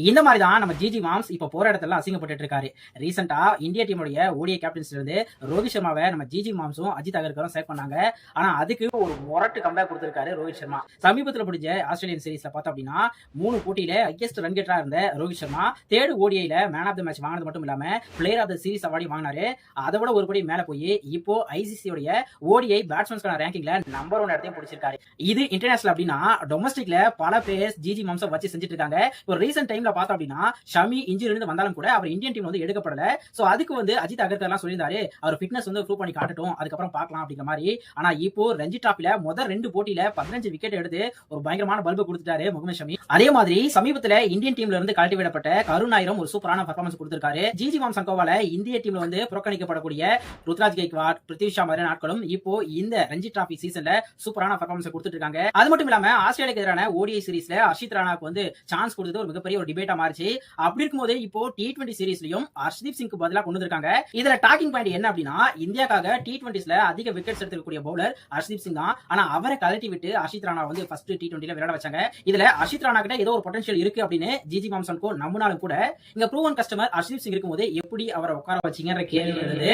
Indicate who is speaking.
Speaker 1: இந்த மாதிரி தான் நம்ம ஜிஜி மாம்ஸ் இப்ப போற இடத்துல அசிங்கப்பட்டு இருக்காரு. ரீசெண்டா இந்தியா டீமுடைய ஓடிஐ கேப்டன்ஸ்ல இருந்து ரோஹித் சர்மாவை நம்ம ஜிஜி மாம்ஸும் அஜித் அகர்கரும் செலக்ட் பண்ணாங்க. ஆனா அதுக்கு ஒரு மொரட்டு கம்பேக் கொடுத்திருக்காரு ரோஹித் சர்மா. சமீபத்தில் பிடிச்ச ஆஸ்திரேலியன் சீரீஸ்ல பார்த்தோம் அப்படின்னா 3 போட்டியில ஹையஸ்ட் ரன் கெட்டரா இருந்த ரோஹித் சர்மா தேர்ட் ஓடிஐல மேன் ஆஃப் த மேட்ச் வாங்கினது மட்டும் இல்லாம player of the series award வாங்கினாரு. அதை விட ஒரு படி மேல போய் இப்போ ஐசிசியோடைய ஓடிஐ பேட்ஸ்மேன்ஸ்க்கான ரேங்கிங்ல நம்பர் 1 இடத்தையும் பிடிச்சிருக்காரு. இது இன்டர்நேஷனல் அப்படின்னா டொமஸ்டிக்ல பல பிளேயர்ஸ் ஜிஜி மாம்ஸை வச்சு செஞ்சுட்டு இருக்காங்க. ஒரு ரீசன்ட் டைம்ல பார்த்தோம் அப்படின்னா ஷமி இன்ஜுரி இருந்து வந்தாலும் கூட அவர் இந்தியன் டீம் வந்து எடுக்கப்படல. சோ அதுக்கு வந்து அஜித் அகர்கர்லாம் சொல்லியிருந்தாரு அவர் ஃபிட்னஸ் வந்து ப்ரூவ் பண்ணி காட்டட்டும், அதுக்கப்புறம் பார்க்கலாம் அப்படிங்கிற மாதிரி. ஆனா இப்போ ரஞ்சி டிராஃபில முதல் 2 போட்டியில 15 விக்கெட் எடுத்து ஒரு பயங்கரமான பல்பு கொடுத்துட்டாரு முகமது ஷமி. அதே மாதிரி சமீபத்துல இந்தியன் டீம்ல இருந்து கழட்டி விடப்பட்ட கருண் ஆயிரம் ஒரு சூப்பரான பெர்ஃபார்மன்ஸ் கொடுத்திருக்காரு. ஜிஜி மாம் சங்கோவால இந்திய டீம்ல வந்து புறக்கணிக்கப்படக்கூடிய ருத்ராஜ் கெய்க்வாட், பிருத்திவி ஷா மாதிரி நாட்களும் இப்போ இந்த ரஞ்சி டிராஃபி சீசன்ல சூப்பரான பெர்ஃபார்மன்ஸ் கொடுத்துட்டு இருக்காங்க. அது மட்டும் இல்லாம ஆஸ்திரேலியாக்கு எதிரான ஓடிஐ சீரீஸ்ல ஹர்ஷித் ராணாக்கு வந்து சான்ஸ் கொடுத்தது ஒரு மிகப்பெரிய ஒரு டிபேட்டா மாறிச்சு. அப்படி இருக்கும்போது இப்போ T20 சீரீஸ்லயும் ஹர்ஷ்தீப் சிங்க்கு பதிலா கொண்டு வந்திருக்காங்க. இதுல டாக்கிங் பாயிண்ட் என்ன அப்படின்னா இந்தியாக்காக T20ஸ்ல அதிக விக்கெட்ஸ் எடுக்கக்கூடிய பவுலர் ஹர்ஷ்தீப் சிங் தான். ஆனா அவரை கழட்டி விட்டு ஹர்ஷித் ராணா வந்து ஃபர்ஸ்ட் T20ல விளையாட வச்சாங்க. இதுல ஹர்ஷித் ராணா கிட்ட ஏதோ ஒரு பொட்டன்ஷியல் இருக்கு அப்படின்னு ஜிஜி மாம்சன்கோ நம்பினாலும் கூட இங்க ப்ரூவன் கஸ்டமர் ஹர்ஷ்தீப் சிங் இருக்கும்போது எப்படி அவரை உட்கார வச்சீங்கன்ற கேள்வி வருது.